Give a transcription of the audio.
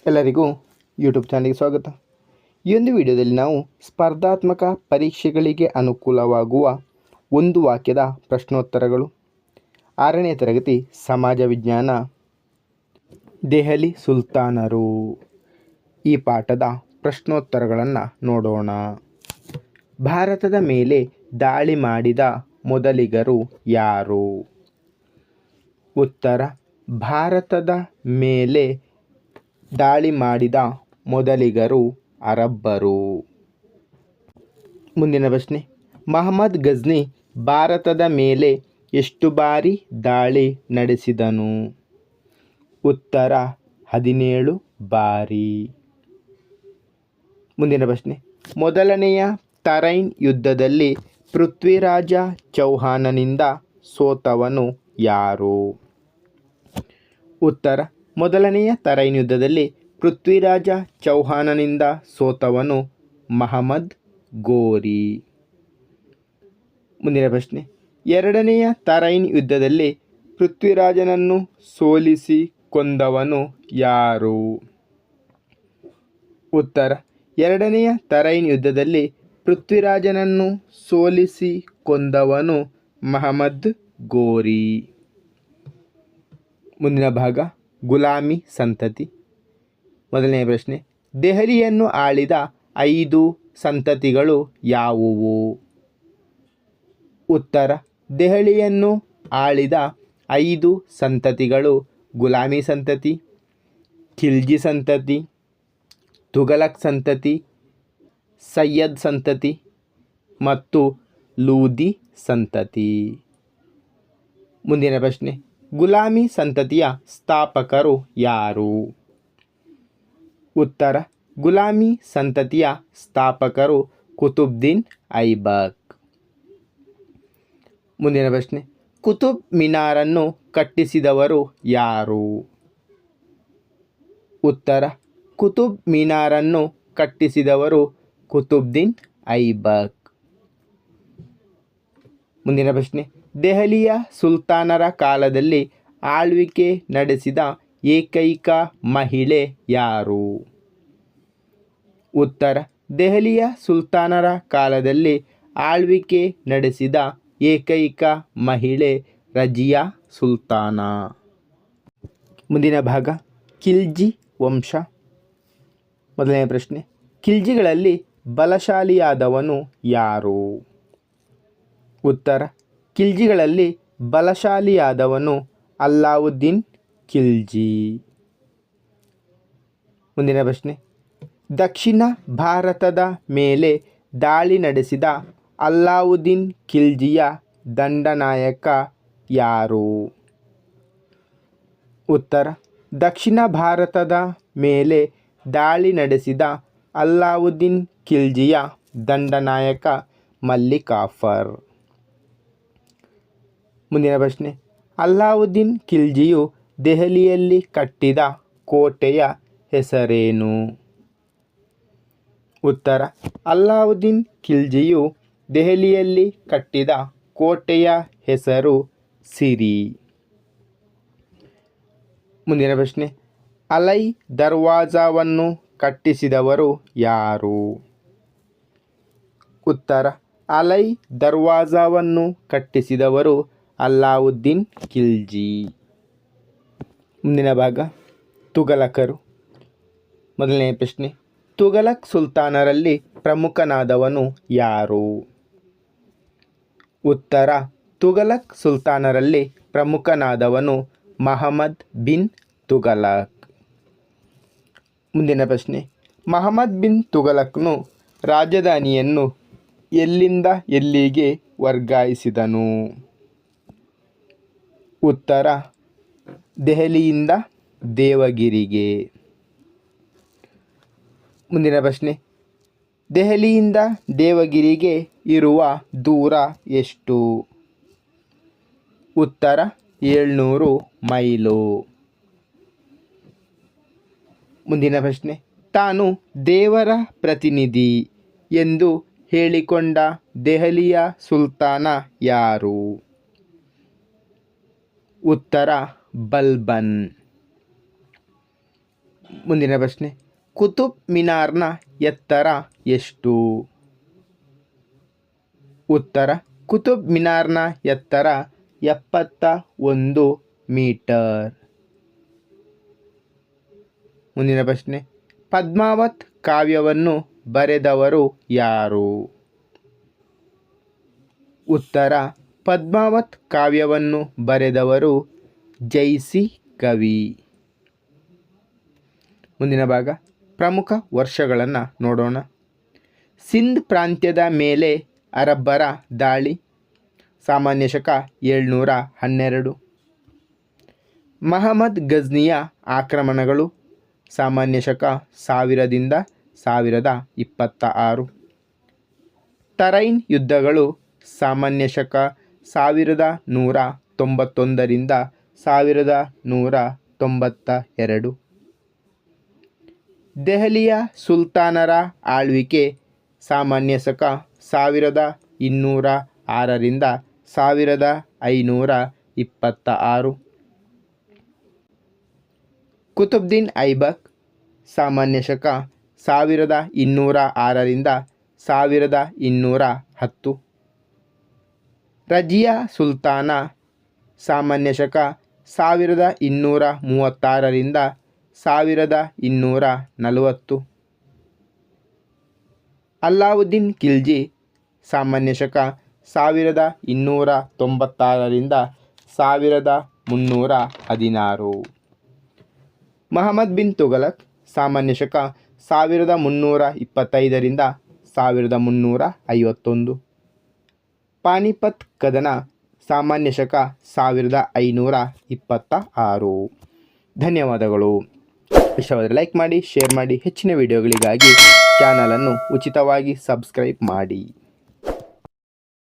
ಎಲ್ಲರಿಗೂ ಯೂಟ್ಯೂಬ್ ಚಾನಲ್ಗೆ ಸ್ವಾಗತ. ಈ ಒಂದು ವಿಡಿಯೋದಲ್ಲಿ ನಾವು ಸ್ಪರ್ಧಾತ್ಮಕ ಪರೀಕ್ಷೆಗಳಿಗೆ ಅನುಕೂಲವಾಗುವ ಒಂದು ವಾಕ್ಯದ ಪ್ರಶ್ನೋತ್ತರಗಳು, 6ನೇ ತರಗತಿ ಸಮಾಜ ವಿಜ್ಞಾನ, ದೆಹಲಿ ಸುಲ್ತಾನರು, ಈ ಪಾಠದ ಪ್ರಶ್ನೋತ್ತರಗಳನ್ನು ನೋಡೋಣ. ಭಾರತದ ಮೇಲೆ ದಾಳಿ ಮಾಡಿದ ಮೊದಲಿಗರು ಯಾರು? ಉತ್ತರ: ಭಾರತದ ಮೇಲೆ ದಾಳಿ ಮಾಡಿದ ಮೊದಲಿಗರು ಅರಬ್ಬರು. ಮುಂದಿನ ಪ್ರಶ್ನೆ, ಮಹಮ್ಮದ್ ಗಜ್ನಿ ಭಾರತದ ಮೇಲೆ ಎಷ್ಟು ಬಾರಿ ದಾಳಿ ನಡೆಸಿದನು? ಉತ್ತರ: 17 ಬಾರಿ. ಮುಂದಿನ ಪ್ರಶ್ನೆ, ಮೊದಲನೆಯ ತರೈನ್ ಯುದ್ಧದಲ್ಲಿ ಪೃಥ್ವಿರಾಜ ಚೌಹಾಣನಿಂದ ಸೋತವನು ಯಾರು? ಉತ್ತರ: ಮೊದಲನೆಯ ತರೈನ್ ಯುದ್ಧದಲ್ಲಿ ಪೃಥ್ವಿರಾಜ ಚೌಹಾಣನಿಂದ ಸೋತವನು ಮಹಮ್ಮದ್ ಗೋರಿ. ಮುಂದಿನ ಪ್ರಶ್ನೆ, ಎರಡನೆಯ ತರೈನ್ ಯುದ್ಧದಲ್ಲಿ ಪೃಥ್ವಿರಾಜನನ್ನು ಸೋಲಿಸಿ ಕೊಂದವನು ಯಾರು? ಉತ್ತರ: ಎರಡನೆಯ ತರೈನ್ ಯುದ್ಧದಲ್ಲಿ ಪೃಥ್ವಿರಾಜನನ್ನು ಸೋಲಿಸಿ ಕೊಂದವನು ಮಹಮ್ಮದ್ ಗೋರಿ. ಮುಂದಿನ ಭಾಗ, ಗುಲಾಮಿ ಸಂತತಿ. ಮೊದಲನೆಯ ಪ್ರಶ್ನೆ, ದೆಹಲಿಯನ್ನು ಆಳಿದ 5 ಸಂತತಿಗಳು ಯಾವುವು? ಉತ್ತರ: ದೆಹಲಿಯನ್ನು ಆಳಿದ 5 ಸಂತತಿಗಳು ಗುಲಾಮಿ ಸಂತತಿ, ಖಿಲ್ಜಿ ಸಂತತಿ, ತುಘಲಕ್ ಸಂತತಿ, ಸಯ್ಯದ್ ಸಂತತಿ ಮತ್ತು ಲೂದಿ ಸಂತತಿ. ಮುಂದಿನ ಪ್ರಶ್ನೆ, ಗುಲಾಮಿ ಸಂತತಿಯ ಸ್ಥಾಪಕರು ಯಾರು? ಉತ್ತರ: ಗುಲಾಮಿ ಸಂತತಿಯ ಸ್ಥಾಪಕರು ಕುತುಬ್ದೀನ್ ಐಬಕ್. ಮುಂದಿನ ಪ್ರಶ್ನೆ, ಕುತುಬ್ ಮಿನಾರನ್ನು ಕಟ್ಟಿಸಿದವರು ಯಾರು? ಉತ್ತರ: ಕುತುಬ್ ಮಿನಾರನ್ನು ಕಟ್ಟಿಸಿದವರು ಕುತುಬ್ದೀನ್ ಐಬಕ್. ಮುಂದಿನ ಪ್ರಶ್ನೆ, ದೆಹಲಿಯ ಸುಲ್ತಾನರ ಕಾಲದಲ್ಲಿ ಆಳ್ವಿಕೆ ನಡೆಸಿದ ಏಕೈಕ ಮಹಿಳೆ ಯಾರು? ಉತ್ತರ: ದೆಹಲಿಯ ಸುಲ್ತಾನರ ಕಾಲದಲ್ಲಿ ಆಳ್ವಿಕೆ ನಡೆಸಿದ ಏಕೈಕ ಮಹಿಳೆ ರಜಿಯಾ ಸುಲ್ತಾನ. ಮುಂದಿನ ಭಾಗ, ಖಿಲ್ಜಿ ವಂಶ. ಮೊದಲನೇ ಪ್ರಶ್ನೆ, ಖಿಲ್ಜಿಗಳಲ್ಲಿ ಬಲಶಾಲಿಯಾದವನು ಯಾರು? ಉತ್ತರ: ಖಿಲ್ಜಿಗಳಲ್ಲಿ ಬಲಶಾಲಿಯಾದವನು ಅಲ್ಲಾವುದ್ದೀನ್ ಖಿಲ್ಜಿ. ಮುಂದಿನ ಪ್ರಶ್ನೆ, ದಕ್ಷಿಣ ಭಾರತದ ಮೇಲೆ ದಾಳಿ ನಡೆಸಿದ ಅಲ್ಲಾವುದ್ದೀನ್ ಖಿಲ್ಜಿಯ ದಂಡನಾಯಕ ಯಾರು? ಉತ್ತರ: ದಕ್ಷಿಣ ಭಾರತದ ಮೇಲೆ ದಾಳಿ ನಡೆಸಿದ ಅಲ್ಲಾವುದ್ದೀನ್ ಖಿಲ್ಜಿಯ ದಂಡನಾಯಕ ಮಲ್ಲಿಕಾಫರ್. ಮುಂದಿನ ಪ್ರಶ್ನೆ, ಅಲ್ಲಾವುದ್ದೀನ್ ಖಿಲ್ಜಿಯು ದೆಹಲಿಯಲ್ಲಿ ಕಟ್ಟಿದ ಕೋಟೆಯ ಹೆಸರೇನು? ಉತ್ತರ: ಅಲ್ಲಾವುದ್ದೀನ್ ಖಿಲ್ಜಿಯು ದೆಹಲಿಯಲ್ಲಿ ಕಟ್ಟಿದ ಕೋಟೆಯ ಹೆಸರು ಸಿರಿ. ಮುಂದಿನ ಪ್ರಶ್ನೆ, ಅಲೈ ದರ್ವಾಜಾವನ್ನು ಕಟ್ಟಿಸಿದವರು ಯಾರು? ಉತ್ತರ: ಅಲೈ ದರ್ವಾಜಾವನ್ನು ಕಟ್ಟಿಸಿದವರು ಅಲ್ಲಾವುದ್ದೀನ್ ಖಿಲ್ಜಿ. ಮುಂದಿನ ಭಾಗ, ತುಘಲಕರು. ಮೊದಲನೆಯ ಪ್ರಶ್ನೆ, ತುಘಲಕ್ ಸುಲ್ತಾನರಲ್ಲಿ ಪ್ರಮುಖನಾದವನು ಯಾರು? ಉತ್ತರ: ತುಘಲಕ್ ಸುಲ್ತಾನರಲ್ಲಿ ಪ್ರಮುಖನಾದವನು ಮಹಮ್ಮದ್ ಬಿನ್ ತುಘಲಕ್. ಮುಂದಿನ ಪ್ರಶ್ನೆ, ಮಹಮ್ಮದ್ ಬಿನ್ ತುಘಲಕ್ನು ರಾಜಧಾನಿಯನ್ನು ಎಲ್ಲಿಂದ ಎಲ್ಲಿಗೆ ವರ್ಗಾಯಿಸಿದನು? ಉತ್ತರ: ದೆಹಲಿಯಿಂದ ದೇವಗಿರಿಗೆ. ಮುಂದಿನ ಪ್ರಶ್ನೆ, ದೆಹಲಿಯಿಂದ ದೇವಗಿರಿಗೆ ಇರುವ ದೂರ ಎಷ್ಟು? ಉತ್ತರ: 700 ಮೈಲು. ಮುಂದಿನ ಪ್ರಶ್ನೆ, ತಾನು ದೇವರ ಪ್ರತಿನಿಧಿ ಎಂದು ಹೇಳಿಕೊಂಡ ದೆಹಲಿಯ ಸುಲ್ತಾನ ಯಾರು? ಉತ್ತರ: ಬಲ್ಬನ್. ಮುಂದಿನ ಪ್ರಶ್ನೆ, ಕುತುಬ್ ಮಿನಾರ್ನ ಎತ್ತರ ಎಷ್ಟು? ಉತ್ತರ, ಕುತುಬ್ ಮಿನಾರ್ನ ಎತ್ತರ 71 ಮೀಟರ್. ಮುಂದಿನ ಪ್ರಶ್ನೆ, ಪದ್ಮಾವತ್ ಕಾವ್ಯವನ್ನು ಬರೆದವರು ಯಾರು? ಉತ್ತರ, ಪದ್ಮಾವತ್ ಕಾವ್ಯವನ್ನು ಬರೆದವರು ಜೈಸಿ ಕವಿ. ಮುಂದಿನ ಭಾಗ, ಪ್ರಮುಖ ವರ್ಷಗಳನ್ನು ನೋಡೋಣ. ಸಿಂಧ್ ಪ್ರಾಂತ್ಯದ ಮೇಲೆ ಅರಬ್ಬರ ದಾಳಿ ಸಾಮಾನ್ಯ ಶಕ 712. ಮಹಮ್ಮದ್ ಗಜ್ನಿಯ ಆಕ್ರಮಣಗಳು ಸಾಮಾನ್ಯ ಶಕ 1000ರಿಂದ 1026. ತರೈನ್ ಯುದ್ಧಗಳು ಸಾಮಾನ್ಯ ಶಕ 1191ರಿಂದ 1192. ದೆಹಲಿಯ ಸುಲ್ತಾನರ ಆಳ್ವಿಕೆ ಸಾಮಾನ್ಯ ಶಕ 1206ರಿಂದ 1526. ಕುತುಬ್ದೀನ್ ಐಬಕ್ ಸಾಮಾನ್ಯ ಶಕ 1206ರಿಂದ 1210. ರಜಿಯಾ ಸುಲ್ತಾನ ಸಾಮಾನ್ಯ ಶಕ 1236ರಿಂದ 1240. ಅಲ್ಲಾವುದ್ದೀನ್ ಖಿಲ್ಜಿ ಸಾಮಾನ್ಯ ಶಕ 1296ರಿಂದ 1316. ಮಹಮ್ಮದ್ ಬಿನ್ ತುಘಲಕ್ ಸಾಮಾನ್ಯ ಶಕ 1325ರಿಂದ 1351. ಪಾನಿಪತ್ ಕದನ ಸಾಮಾನ್ಯ ಶಕ 1526. ಧನ್ಯವಾದಗಳು. ಇಷ್ಟವಾದರೆ ಲೈಕ್ ಮಾಡಿ, ಶೇರ್ ಮಾಡಿ. ಹೆಚ್ಚಿನ ವಿಡಿಯೋಗಳಿಗಾಗಿ ಚಾನಲನ್ನು ಉಚಿತವಾಗಿ ಸಬ್ಸ್ಕ್ರೈಬ್ ಮಾಡಿ.